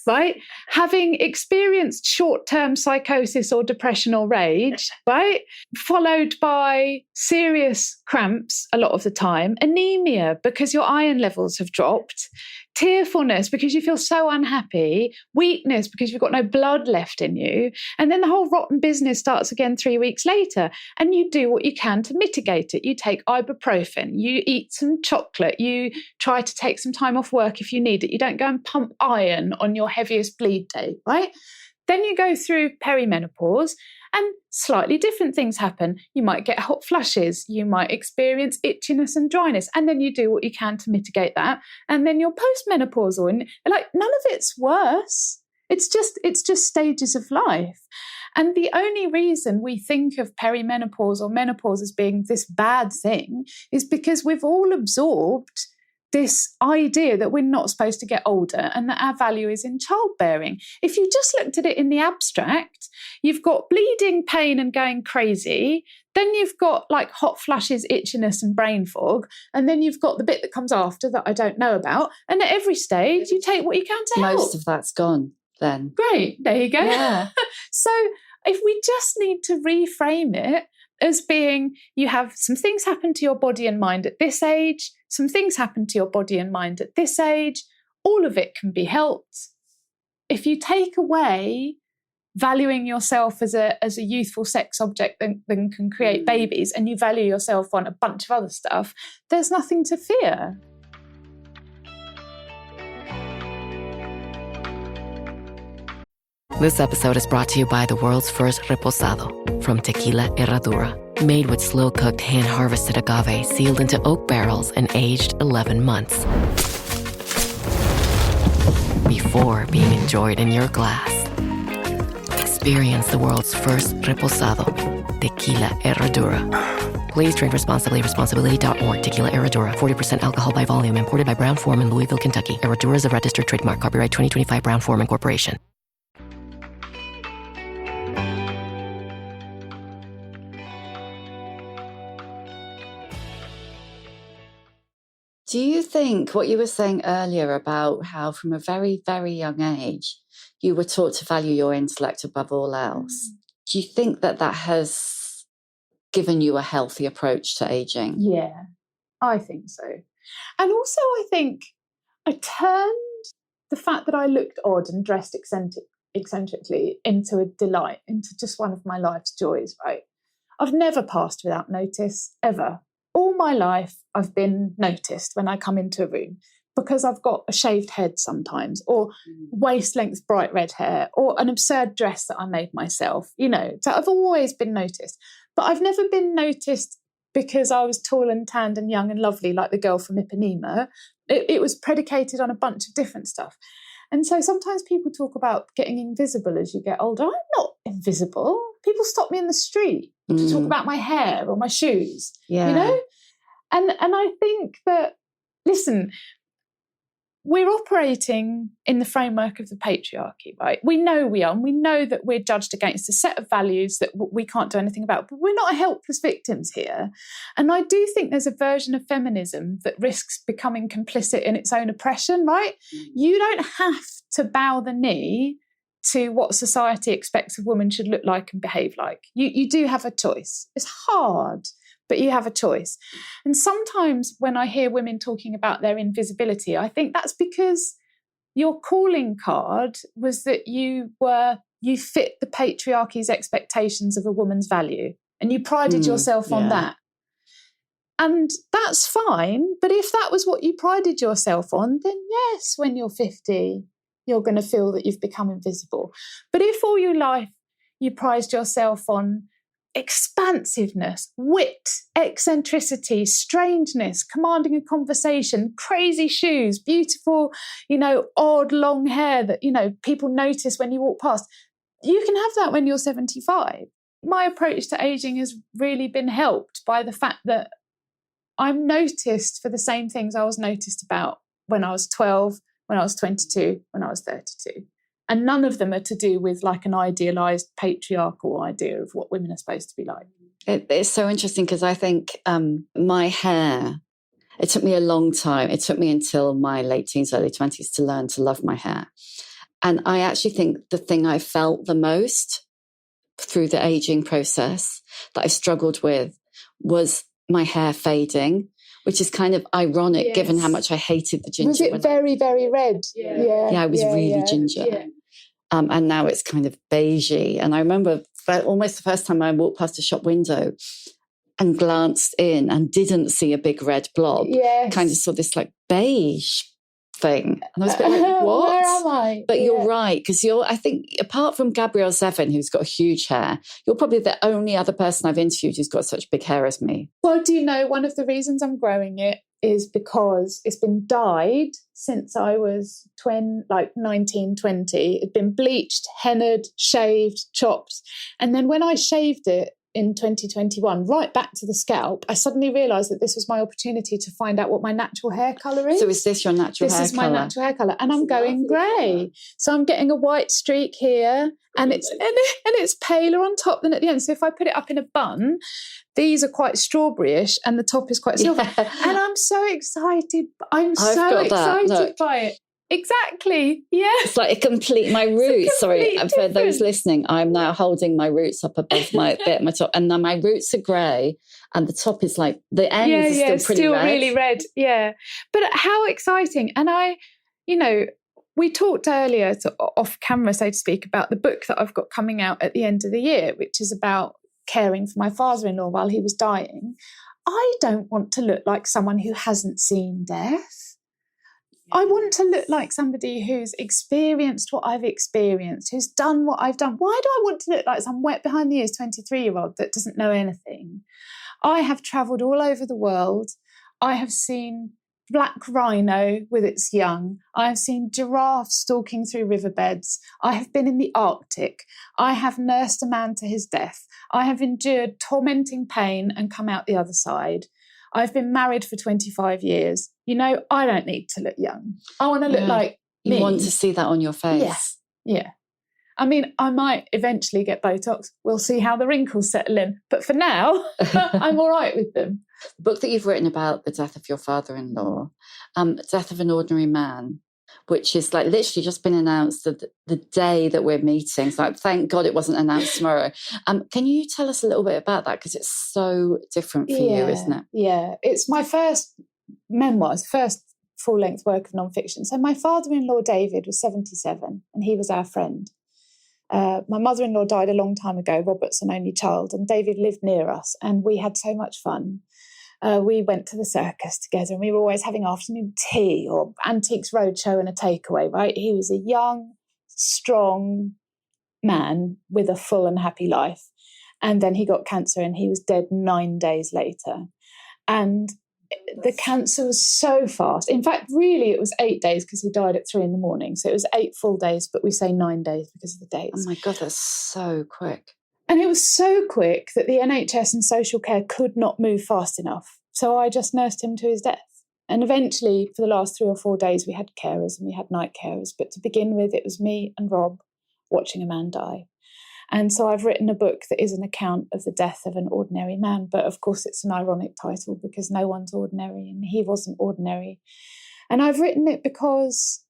right? Having experienced short-term psychosis or depression or rage, right? Followed by serious cramps a lot of the time, anemia because your iron levels have dropped, tearfulness because you feel so unhappy, weakness because you've got no blood left in you. And then the whole rotten business starts again 3 weeks later. And you do what you can to mitigate it. You take ibuprofen, you eat some chocolate, you try to take some time off work if you need it. You don't go and pump iron on your heaviest bleed day, right? Then you go through perimenopause and slightly different things happen. You might get hot flushes, you might experience itchiness and dryness, and then you do what you can to mitigate that. And then you're postmenopausal, and like none of it's worse. It's just stages of life. And the only reason we think of perimenopause or menopause as being this bad thing is because we've all absorbed this idea that we're not supposed to get older and that our value is in childbearing. If you just looked at it in the abstract, you've got bleeding, pain and going crazy. Then you've got like hot flushes, itchiness and brain fog. And then you've got the bit that comes after that I don't know about. And at every stage, you take what you can to help. Most of that's gone then. Great. There you go. Yeah. So if we just need to reframe it as being, you have some things happen to your body and mind at this age, some things happen to your body and mind at this age, all of it can be helped. If you take away valuing yourself as a youthful sex object that can create babies, and you value yourself on a bunch of other stuff, there's nothing to fear. This episode is brought to you by the world's first reposado from Tequila Herradura. Made with slow-cooked, hand-harvested agave sealed into oak barrels and aged 11 months. Before being enjoyed in your glass. Experience the world's first reposado. Tequila Herradura. Please drink responsibly. Responsibility.org. Tequila Herradura. 40% alcohol by volume. Imported by Brown-Forman, Louisville, Kentucky. Herradura is a registered trademark. Copyright 2025 Brown-Forman Corporation. Do you think what you were saying earlier about how from a very, very young age, you were taught to value your intellect above all else? Do you think that has given you a healthy approach to aging? Yeah, I think so. And also I think I turned the fact that I looked odd and dressed eccentrically into a delight, into just one of my life's joys, right? I've never passed without notice, ever. All my life, I've been noticed when I come into a room because I've got a shaved head sometimes, or waist-length bright red hair, or an absurd dress that I made myself, you know. So I've always been noticed. But I've never been noticed because I was tall and tanned and young and lovely like the girl from Ipanema. It was predicated on a bunch of different stuff. And so sometimes people talk about getting invisible as you get older. I'm not invisible. People stop me in the street to talk about my hair or my shoes, you know? And I think that, listen, we're operating in the framework of the patriarchy, right? We know we are, and we know that we're judged against a set of values that we can't do anything about, but we're not helpless victims here. And I do think there's a version of feminism that risks becoming complicit in its own oppression, right? You don't have to bow the knee to what society expects a woman should look like and behave like. You do have a choice. It's hard, but you have a choice. And sometimes when I hear women talking about their invisibility, I think that's because your calling card was that you fit the patriarchy's expectations of a woman's value, and you prided yourself on that. And that's fine, but if that was what you prided yourself on, then yes, when you're 50, you're going to feel that you've become invisible. But if all your life you prized yourself on expansiveness, wit, eccentricity, strangeness, commanding a conversation, crazy shoes, beautiful, odd long hair that, people notice when you walk past, you can have that when you're 75. My approach to aging has really been helped by the fact that I'm noticed for the same things I was noticed about when I was 12, when I was 22, when I was 32. And none of them are to do with like an idealised patriarchal idea of what women are supposed to be like. It's so interesting because I think my hair, it took me a long time. It took me until my late teens, early 20s to learn to love my hair. And I actually think the thing I felt the most through the ageing process that I struggled with was my hair fading, which is kind of ironic given how much I hated the ginger. Was it very, very red? Yeah, I was really ginger. Yeah. And now it's kind of beigey. And I remember almost the first time I walked past a shop window and glanced in and didn't see a big red blob, kind of saw this like beige thing. And I was a bit like, what? Where am I? But you're right, because I think, apart from Gabrielle Zevin, who's got huge hair, you're probably the only other person I've interviewed who's got such big hair as me. Well, do you know, one of the reasons I'm growing it is because it's been dyed since I was 19, 20. It'd been bleached, hennaed, shaved, chopped. And then when I shaved it in 2021, right back to the scalp, I suddenly realised that this was my opportunity to find out what my natural hair colour is. So is this your natural hair colour? This is my natural hair colour. And I'm going grey. So I'm getting a white streak here and it's paler on top than at the end. So if I put it up in a bun, these are quite strawberryish and the top is quite silver. Yeah. And I'm so excited. I'm so excited by it. Exactly. Yeah. It's like my roots. Sorry, for those listening, I'm now holding my roots up above my top, and then my roots are grey, and the top is like the ends are still pretty red. Really red. Yeah. But how exciting! And we talked earlier, off camera, so to speak, about the book that I've got coming out at the end of the year, which is about caring for my father-in-law while he was dying. I don't want to look like someone who hasn't seen death. I want to look like somebody who's experienced what I've experienced, who's done what I've done. Why do I want to look like some wet behind the ears 23-year-old that doesn't know anything? I have travelled all over the world. I have seen black rhino with its young. I have seen giraffes stalking through riverbeds. I have been in the Arctic. I have nursed a man to his death. I have endured tormenting pain and come out the other side. I've been married for 25 years. I don't need to look young. I want to look like me. You want to see that on your face. Yeah. I mean, I might eventually get Botox. We'll see how the wrinkles settle in. But for now, I'm all right with them. The book that you've written about the death of your father-in-law, Death of an Ordinary Man, which is like literally just been announced the day that we're meeting. So thank God it wasn't announced tomorrow. Can you tell us a little bit about that? Because it's so different for you, isn't it? Yeah, it's my first memoirs, first full-length work of non-fiction. So my father-in-law, David, was 77 and he was our friend. My mother-in-law died a long time ago, Robert's an only child, and David lived near us and we had so much fun. We went to the circus together and we were always having afternoon tea or Antiques Roadshow and a takeaway, right? He was a young, strong man with a full and happy life. And then he got cancer and he was dead 9 days later. And The cancer was so fast. In fact, really, it was 8 days because he died at 3 a.m. So it was 8 full days, but we say 9 days because of the dates. Oh my God, that's so quick. And it was so quick that the NHS and social care could not move fast enough. So I just nursed him to his death. And eventually, for the last 3 or 4 days, we had carers and we had night carers. But to begin with, it was me and Rob watching a man die. And so I've written a book that is an account of the death of an ordinary man. But of course, it's an ironic title because no one's ordinary and he wasn't ordinary. And I've written it because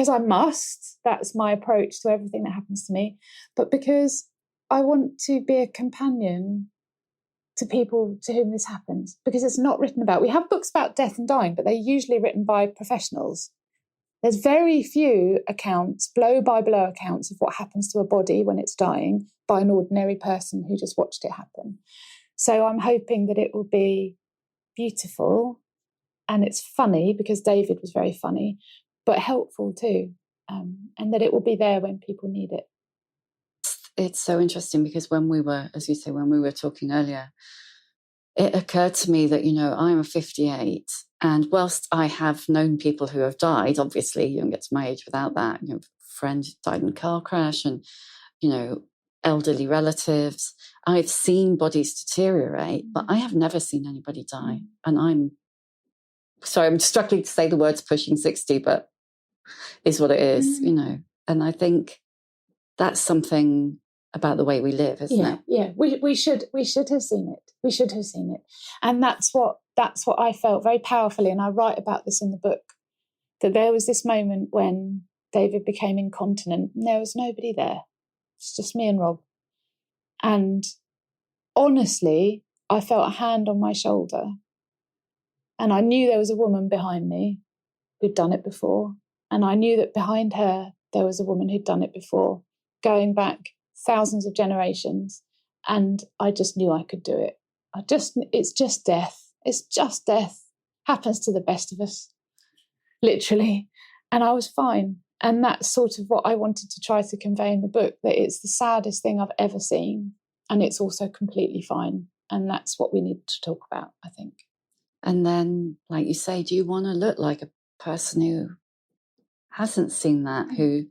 I must. That's my approach to everything that happens to me. But because I want to be a companion to people to whom this happens, because it's not written about. We have books about death and dying, but they're usually written by professionals. There's very few accounts, blow-by-blow accounts of what happens to a body when it's dying by an ordinary person who just watched it happen. So I'm hoping that it will be beautiful and it's funny because David was very funny, but helpful too, and that it will be there when people need it. It's so interesting because when we were, as you say, when we were talking earlier, it occurred to me that, I'm a 58 and whilst I have known people who have died, obviously you don't get to my age without that, a friend died in a car crash and, elderly relatives, I've seen bodies deteriorate, but I have never seen anybody die. And I'm struggling to say the words pushing 60, but is what it is, and I think that's something about the way we live, isn't it? Yeah, we should have seen it. We should have seen it, and that's what I felt very powerfully. And I write about this in the book that there was this moment when David became incontinent. And there was nobody there; it's just me and Rob. And honestly, I felt a hand on my shoulder, and I knew there was a woman behind me who'd done it before, and I knew that behind her there was a woman who'd done it before, going back thousands of generations, and I just knew I could do it. It's just death. It's just death. Happens to the best of us, literally. And I was fine. And that's sort of what I wanted to try to convey in the book, that it's the saddest thing I've ever seen, and it's also completely fine. And that's what we need to talk about, I think. And then, like you say, do you want to look like a person who hasn't seen that, who,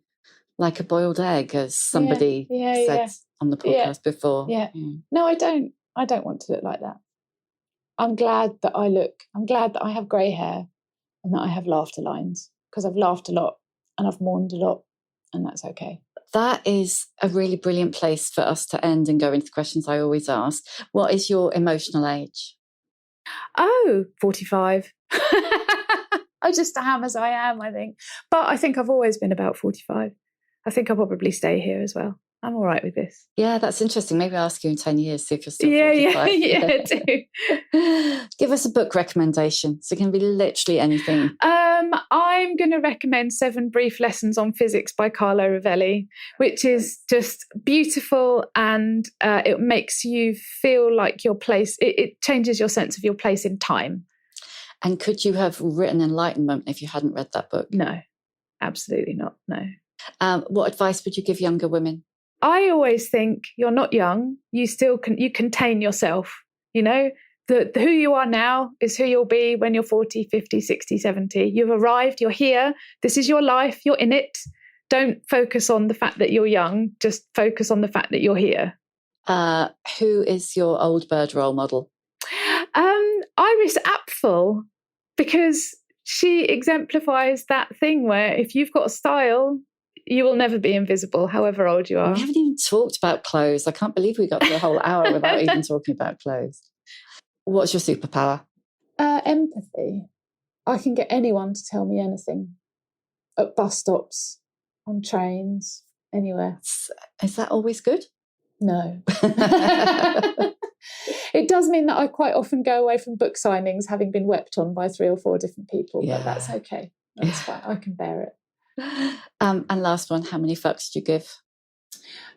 like a boiled egg, as somebody said on the podcast before? Yeah. No, I don't. I don't want to look like that. I'm glad that I have grey hair and that I have laughter lines, because I've laughed a lot and I've mourned a lot, and that's okay. That is a really brilliant place for us to end and go into the questions I always ask. What is your emotional age? 45. I just am as I am, I think. But I think I've always been about 45. I think I'll probably stay here as well. I'm all right with this. Yeah, that's interesting. Maybe I'll ask you in 10 years, see if you're still 45. Yeah, do. Give us a book recommendation. So it can be literally anything. I'm going to recommend 7 Brief Lessons on Physics by Carlo Rovelli, which is just beautiful, and it makes you feel like your place. It changes your sense of your place in time. And could you have written Enlightenment if you hadn't read that book? No, absolutely not, no. What advice would you give younger women? I always think you're not young. You still you contain yourself. Who you are now is who you'll be when you're 40, 50, 60, 70. You've arrived, you're here. This is your life. You're in it. Don't focus on the fact that you're young. Just focus on the fact that you're here. Who is your old bird role model? Iris Apfel, because she exemplifies that thing where if you've got a style, you will never be invisible, however old you are. We haven't even talked about clothes. I can't believe we got through a whole hour without even talking about clothes. What's your superpower? Empathy. I can get anyone to tell me anything. At bus stops, on trains, anywhere. Is that always good? No. It does mean that I quite often go away from book signings having been wept on by 3 or 4 different people, but that's okay. That's fine. I can bear it. And last one, how many fucks do you give?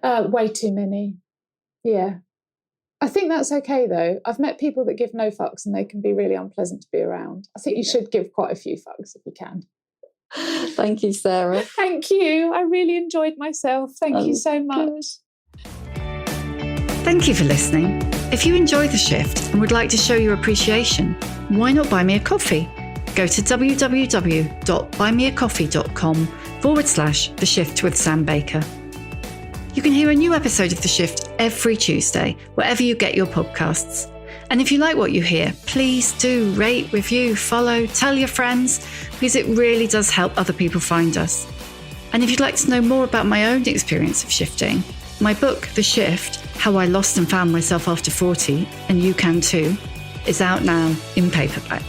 Way too many. Yeah. I think that's okay, though. I've met people that give no fucks and they can be really unpleasant to be around. I think you should give quite a few fucks if you can. Thank you, Sarah. Thank you. I really enjoyed myself. Thank you so much. Thank you for listening. If you enjoy The Shift and would like to show your appreciation, why not buy me a coffee? Go to www.buymeacoffee.com/The Shift with Sam Baker. You can hear a new episode of The Shift every Tuesday, wherever you get your podcasts. And if you like what you hear, please do rate, review, follow, tell your friends, because it really does help other people find us. And if you'd like to know more about my own experience of shifting, my book, The Shift, How I Lost and Found Myself After 40, and you can too, is out now in paperback.